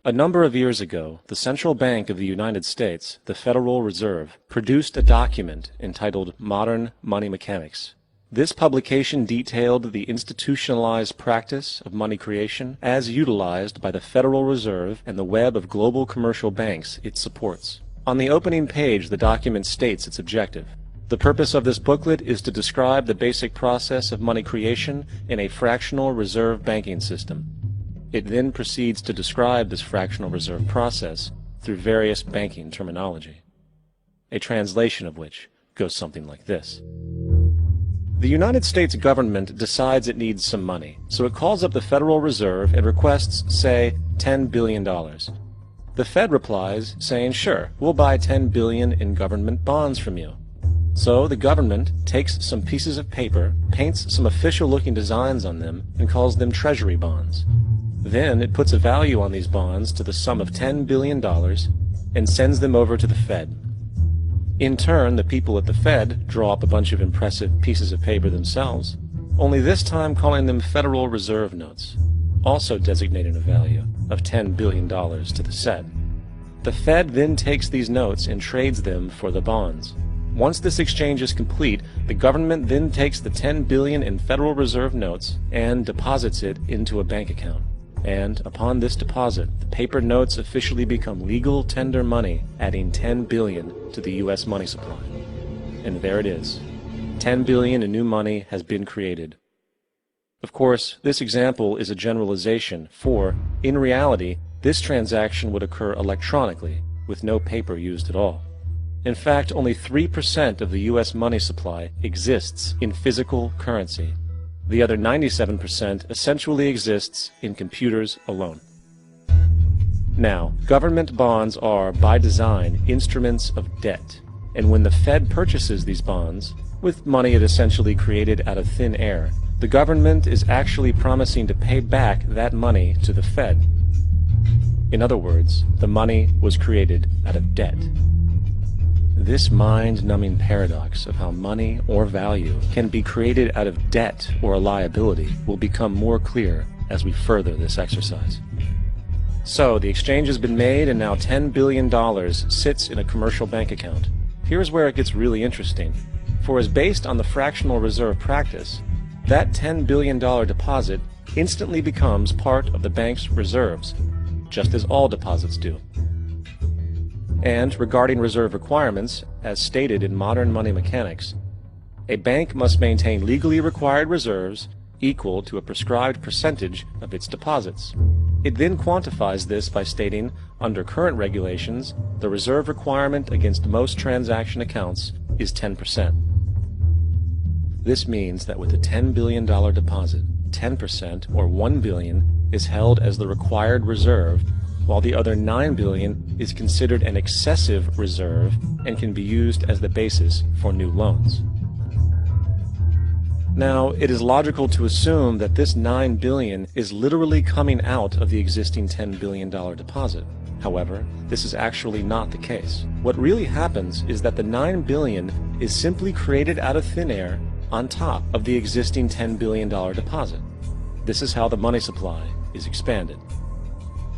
A number of years ago, the Central Bank of the United States, the Federal Reserve, produced a document entitled Modern Money Mechanics. This publication detailed the institutionalized practice of money creation as utilized by the Federal Reserve and the web of global commercial banks it supports. On the opening page, the document states its objective. The purpose of this booklet is to describe the basic process of money creation in a fractional reserve banking system. It then proceeds to describe this fractional reserve process through various banking terminology, a translation of which goes something like this. The United States government decides it needs some money, so it calls up the Federal Reserve and requests, say, $10 billion. The Fed replies, saying, sure, we'll buy $10 billion in government bonds from you. So the government takes some pieces of paper, paints some official-looking designs on them, and calls them Treasury bonds. Then it puts a value on these bonds to the sum of $10 billion and sends them over to the Fed. In turn, the people at the Fed draw up a bunch of impressive pieces of paper themselves, only this time calling them Federal Reserve notes, also designating a value of $10 billion to the Fed. The Fed then takes these notes and trades them for the bonds. Once this exchange is complete, the government then takes the $10 billion in Federal Reserve notes and deposits it into a bank account. And upon this deposit, the paper notes officially become legal tender money, adding $10 billion to the U.S. money supply. And there it is. $10 billion in new money has been created. Of course, this example is a generalization, for, in reality, this transaction would occur electronically, with no paper used at all. In fact, only 3% of the U.S. money supply exists in physical currency. The other 97% essentially exists in computers alone. Now, government bonds are, by design, instruments of debt, and when the Fed purchases these bonds, with money it essentially created out of thin air, the government is actually promising to pay back that money to the Fed. In other words, the money was created out of debt. This mind-numbing paradox of how money or value can be created out of debt or a liability will become more clear as we further this exercise. So, the exchange has been made and now $10 billion sits in a commercial bank account. Here's where it gets really interesting. For as based on the fractional reserve practice, that $10 billion deposit instantly becomes part of the bank's reserves, just as all deposits do. And regarding reserve requirements, as stated in Modern Money Mechanics, a bank must maintain legally required reserves equal to a prescribed percentage of its deposits. It then quantifies this by stating, under current regulations, the reserve requirement against most transaction accounts is 10%. This means that with a $10 billion deposit, 10% or $1 billion is held as the required reserve, while the other $9 billion is considered an excessive reserve and can be used as the basis for new loans. Now, it is logical to assume that this $9 billion is literally coming out of the existing $10 billion deposit. However, this is actually not the case. What really happens is that the $9 billion is simply created out of thin air on top of the existing $10 billion deposit. This is how the money supply is expanded.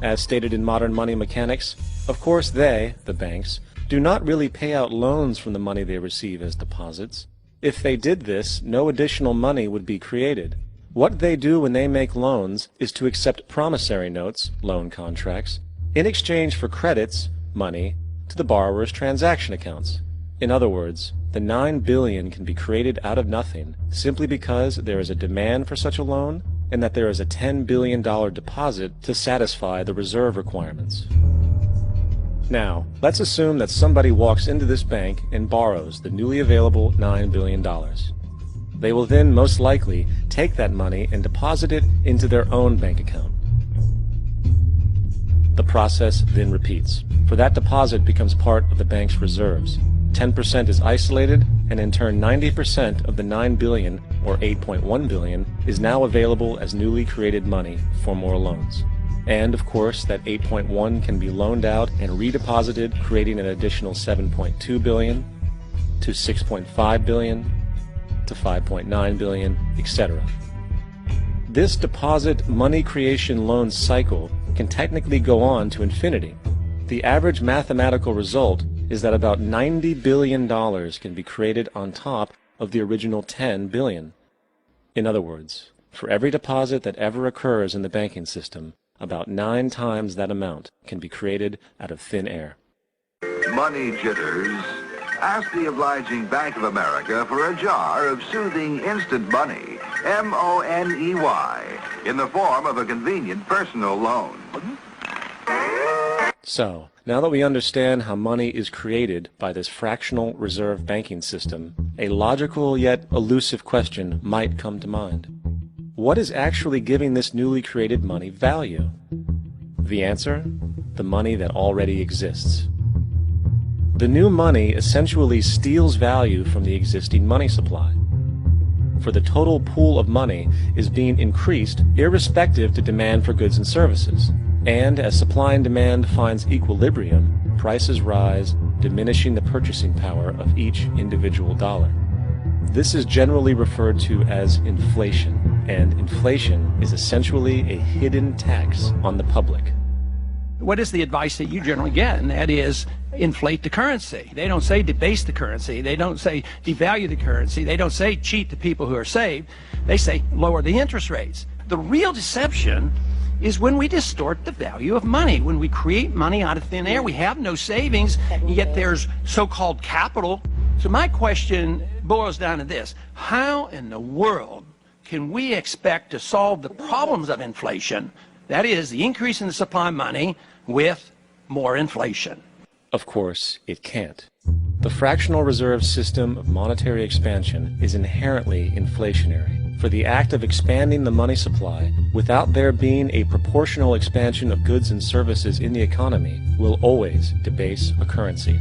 As stated in Modern Money Mechanics, of course they, the banks, do not really pay out loans from the money they receive as deposits. If they did this, no additional money would be created. What they do when they make loans is to accept promissory notes, loan contracts, in exchange for credits, money, to the borrower's transaction accounts. In other words, the $9 billion can be created out of nothing simply because there is a demand for such a loan and that there is a $10 billion deposit to satisfy the reserve requirements. Now, let's assume that somebody walks into this bank and borrows the newly available $9 billion. They will then most likely take that money and deposit it into their own bank account. The process then repeats, for that deposit becomes part of the bank's reserves. 10% is isolated, and in turn 90% of the $9 billion, or $8.1 billion, is now available as newly created money for more loans. And of course, that 8.1 can be loaned out and redeposited, creating an additional 7.2 billion to 6.5 billion to 5.9 billion, etc. This deposit money creation loan cycle can technically go on to infinity. The average mathematical result is that about $90 billion can be created on top of the original $10 billion. In other words, for every deposit that ever occurs in the banking system, about 9 times that amount can be created out of thin air. Money jitters? Ask the obliging Bank of America for a jar of soothing instant money, M-O-N-E-Y, in the form of a convenient personal loan. So, now that we understand how money is created by this fractional reserve banking system, a logical yet elusive question might come to mind. What is actually giving this newly created money value? The answer? The money that already exists. The new money essentially steals value from the existing money supply. For the total pool of money is being increased irrespective to demand for goods and services. And as supply and demand finds equilibrium, prices rise, diminishing the purchasing power of each individual dollar. This is generally referred to as inflation, and inflation is essentially a hidden tax on the public. What is the advice that you generally get? And that is, inflate the currency. They don't say debase the currency. They don't say devalue the currency. They don't say cheat the people who are saved. They say lower the interest rates. The real deception is when we distort the value of money, when we create money out of thin air. We have no savings, yet there's so-called capital. So my question boils down to this: how in the world can we expect to solve the problems of inflation, that is, the increase in the supply of money, with more inflation? Of course, it can't. The fractional reserve system of monetary expansion is inherently inflationary. For the act of expanding the money supply, without there being a proportional expansion of goods and services in the economy, will always debase a currency.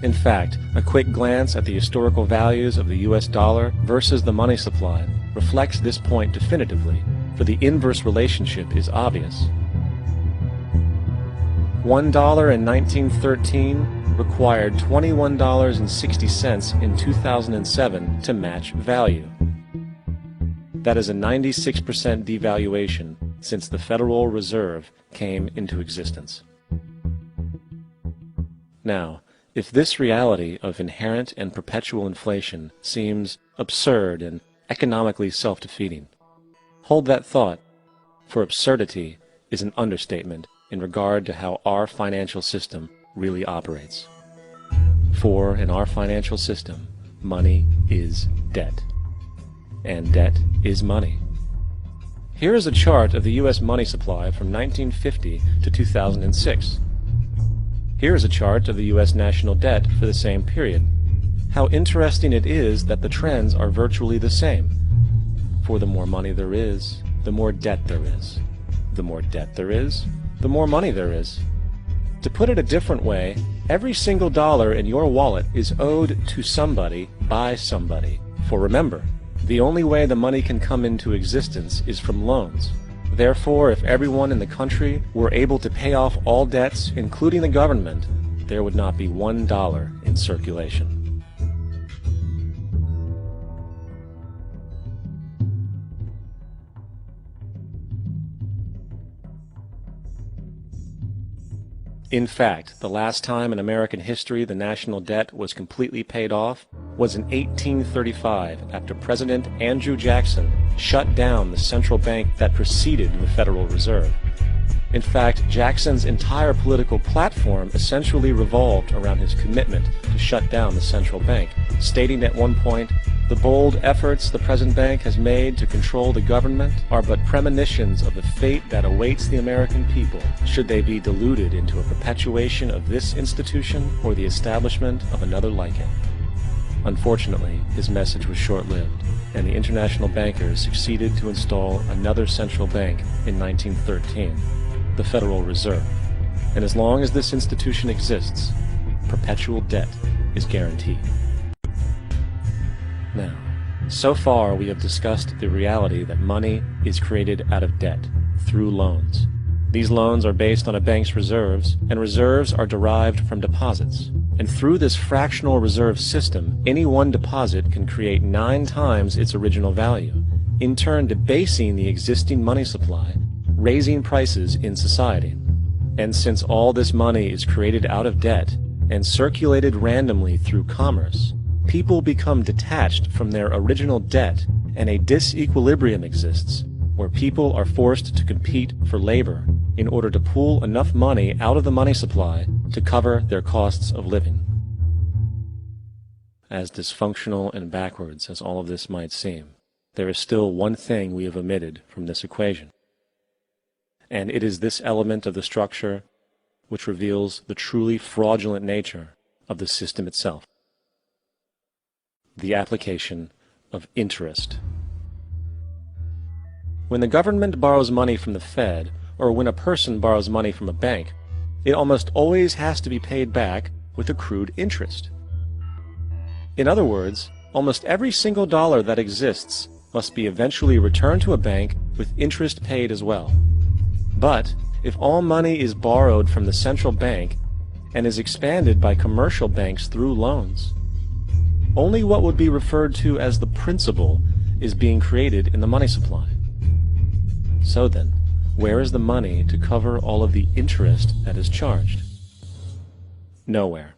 In fact, a quick glance at the historical values of the US dollar versus the money supply reflects this point definitively, for the inverse relationship is obvious. $1 in 1913 required $21.60 in 2007 to match value. That is a 96% devaluation since the Federal Reserve came into existence. Now, if this reality of inherent and perpetual inflation seems absurd and economically self-defeating, hold that thought, for absurdity is an understatement in regard to how our financial system really operates. For in our financial system, money is debt. And debt is money. Here is a chart of the U.S. money supply from 1950 to 2006. Here is a chart of the U.S. national debt for the same period. How interesting it is that the trends are virtually the same. For the more money there is, the more debt there is. The more debt there is, the more money there is. To put it a different way, every single dollar in your wallet is owed to somebody by somebody. For remember, the only way the money can come into existence is from loans. Therefore, if everyone in the country were able to pay off all debts, including the government, there would not be $1 in circulation. In fact, the last time in American history the national debt was completely paid off was in 1835 after President Andrew Jackson shut down the central bank that preceded the Federal Reserve. In fact, Jackson's entire political platform essentially revolved around his commitment to shut down the central bank, stating at one point, "The bold efforts the present bank has made to control the government are but premonitions of the fate that awaits the American people, should they be deluded into a perpetuation of this institution or the establishment of another like it." Unfortunately, his message was short-lived, and the international bankers succeeded to install another central bank in 1913, the Federal Reserve. And as long as this institution exists, perpetual debt is guaranteed. Now, so far we have discussed the reality that money is created out of debt, through loans. These loans are based on a bank's reserves, and reserves are derived from deposits. And through this fractional reserve system, any one deposit can create 9 times its original value, in turn debasing the existing money supply, raising prices in society. And since all this money is created out of debt and circulated randomly through commerce, people become detached from their original debt, and a disequilibrium exists where people are forced to compete for labor in order to pool enough money out of the money supply to cover their costs of living. As dysfunctional and backwards as all of this might seem, there is still one thing we have omitted from this equation. And it is this element of the structure which reveals the truly fraudulent nature of the system itself: the application of interest. When the government borrows money from the Fed, or when a person borrows money from a bank, it almost always has to be paid back with accrued interest. In other words, almost every single dollar that exists must be eventually returned to a bank with interest paid as well. But if all money is borrowed from the central bank and is expanded by commercial banks through loans, only what would be referred to as the principal is being created in the money supply. So then, where is the money to cover all of the interest that is charged? Nowhere.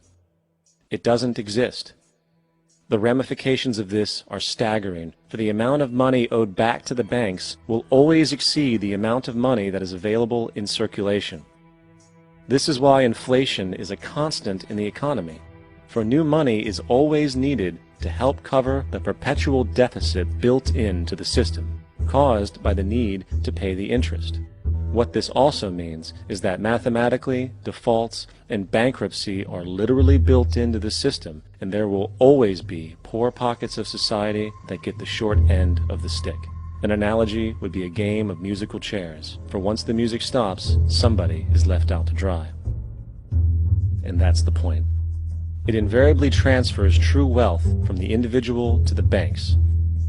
It doesn't exist. The ramifications of this are staggering, for the amount of money owed back to the banks will always exceed the amount of money that is available in circulation. This is why inflation is a constant in the economy, for new money is always needed to help cover the perpetual deficit built into the system, caused by the need to pay the interest. What this also means is that mathematically, defaults and bankruptcy are literally built into the system, and there will always be poor pockets of society that get the short end of the stick. An analogy would be a game of musical chairs, for once the music stops, somebody is left out to dry. And that's the point. It invariably transfers true wealth from the individual to the banks.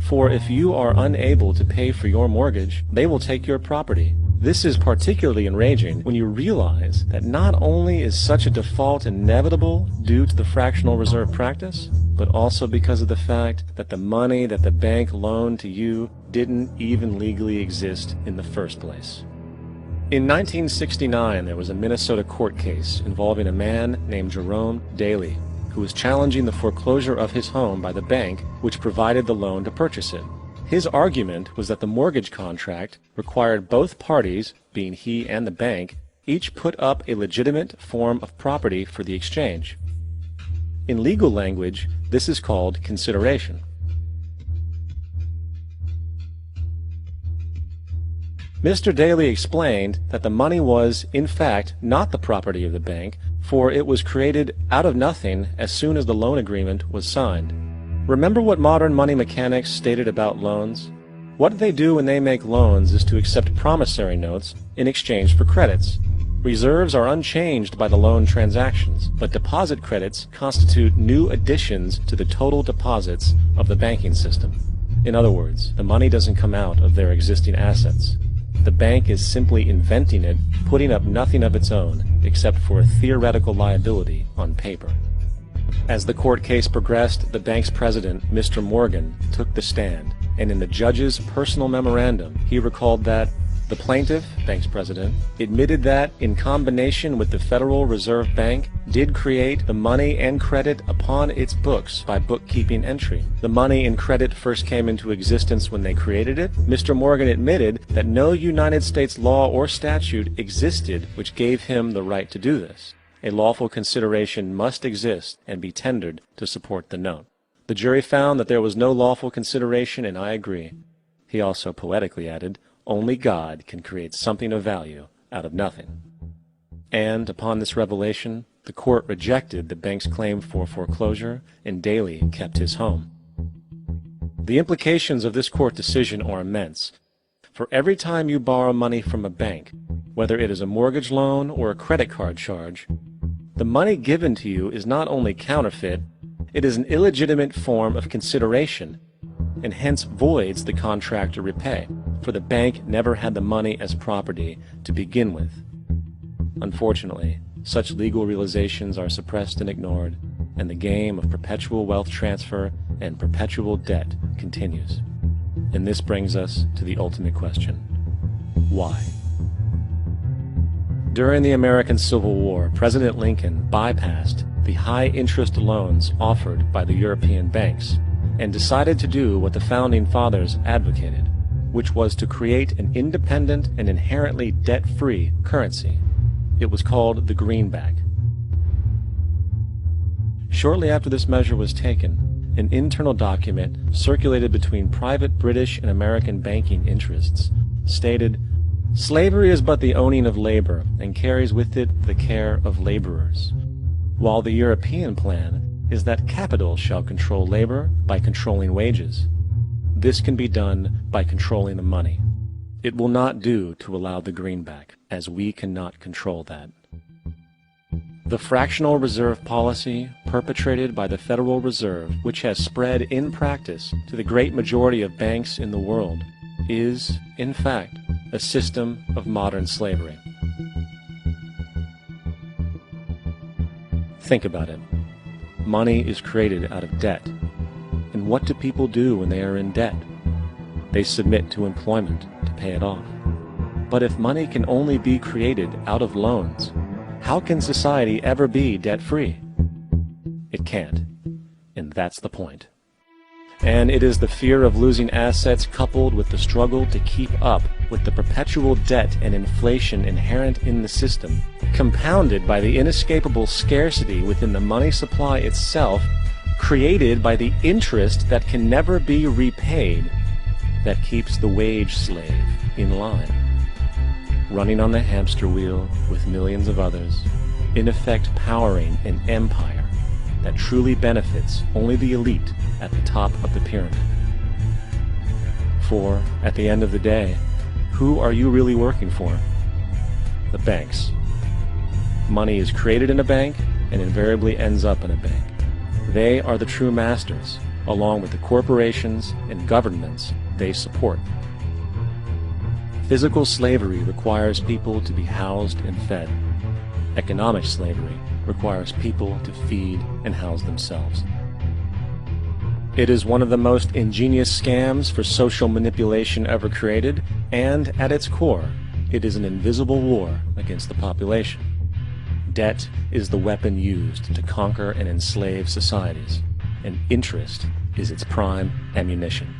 For if you are unable to pay for your mortgage, they will take your property. This is particularly enraging when you realize that not only is such a default inevitable due to the fractional reserve practice, but also because of the fact that the money that the bank loaned to you didn't even legally exist in the first place. In 1969, there was a Minnesota court case involving a man named Jerome Daly, who was challenging the foreclosure of his home by the bank which provided the loan to purchase it. His argument was that the mortgage contract required both parties, being he and the bank, each put up a legitimate form of property for the exchange. In legal language, this is called consideration. Mr. Daly explained that the money was, in fact, not the property of the bank, for it was created out of nothing as soon as the loan agreement was signed. Remember what modern money mechanics stated about loans? What they do when they make loans is to accept promissory notes in exchange for credits. Reserves are unchanged by the loan transactions, but deposit credits constitute new additions to the total deposits of the banking system. In other words, the money doesn't come out of their existing assets. The bank is simply inventing it, putting up nothing of its own, except for a theoretical liability on paper. As the court case progressed, the bank's president, Mr. Morgan, took the stand, and in the judge's personal memorandum, he recalled that the plaintiff, bank's president, admitted that, in combination with the Federal Reserve Bank, did create the money and credit upon its books by bookkeeping entry. The money and credit first came into existence when they created it. Mr. Morgan admitted that no United States law or statute existed which gave him the right to do this. A lawful consideration must exist and be tendered to support the note. The jury found that there was no lawful consideration, and I agree. He also poetically added, only God can create something of value out of nothing. And upon this revelation, the court rejected the bank's claim for foreclosure, and Daly kept his home. The implications of this court decision are immense. For every time you borrow money from a bank, whether it is a mortgage loan or a credit card charge, the money given to you is not only counterfeit, it is an illegitimate form of consideration, and hence voids the contract to repay, for the bank never had the money as property to begin with. Unfortunately, such legal realizations are suppressed and ignored, and the game of perpetual wealth transfer and perpetual debt continues. And this brings us to the ultimate question: why? During the American Civil War, President Lincoln bypassed the high-interest loans offered by the European banks and decided to do what the Founding Fathers advocated, which was to create an independent and inherently debt-free currency. It was called the greenback. Shortly after this measure was taken, an internal document circulated between private British and American banking interests stated, "Slavery is but the owning of labor, and carries with it the care of laborers, while the European plan is that capital shall control labor by controlling wages. This can be done by controlling the money. It will not do to allow the greenback, as we cannot control that." The fractional reserve policy perpetrated by the Federal Reserve, which has spread in practice to the great majority of banks in the world, is, in fact, a system of modern slavery. Think about it. Money is created out of debt. And what do people do when they are in debt? They submit to employment to pay it off. But if money can only be created out of loans, how can society ever be debt-free? It can't. And that's the point. And it is the fear of losing assets coupled with the struggle to keep up with the perpetual debt and inflation inherent in the system, compounded by the inescapable scarcity within the money supply itself, created by the interest that can never be repaid, that keeps the wage slave in line, running on the hamster wheel with millions of others, in effect powering an empire that truly benefits only the elite at the top of the pyramid. For, at the end of the day, who are you really working for? The banks. Money is created in a bank and invariably ends up in a bank. They are the true masters, along with the corporations and governments they support. Physical slavery requires people to be housed and fed. Economic slavery requires people to feed and house themselves. It is one of the most ingenious scams for social manipulation ever created, and at its core, it is an invisible war against the population. Debt is the weapon used to conquer and enslave societies, and interest is its prime ammunition.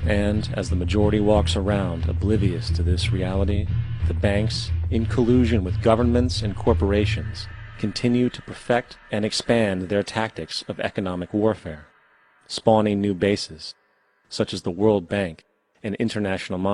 And as the majority walks around oblivious to this reality, the banks, in collusion with governments and corporations, continue to perfect and expand their tactics of economic warfare, spawning new bases, such as the World Bank and International Monetary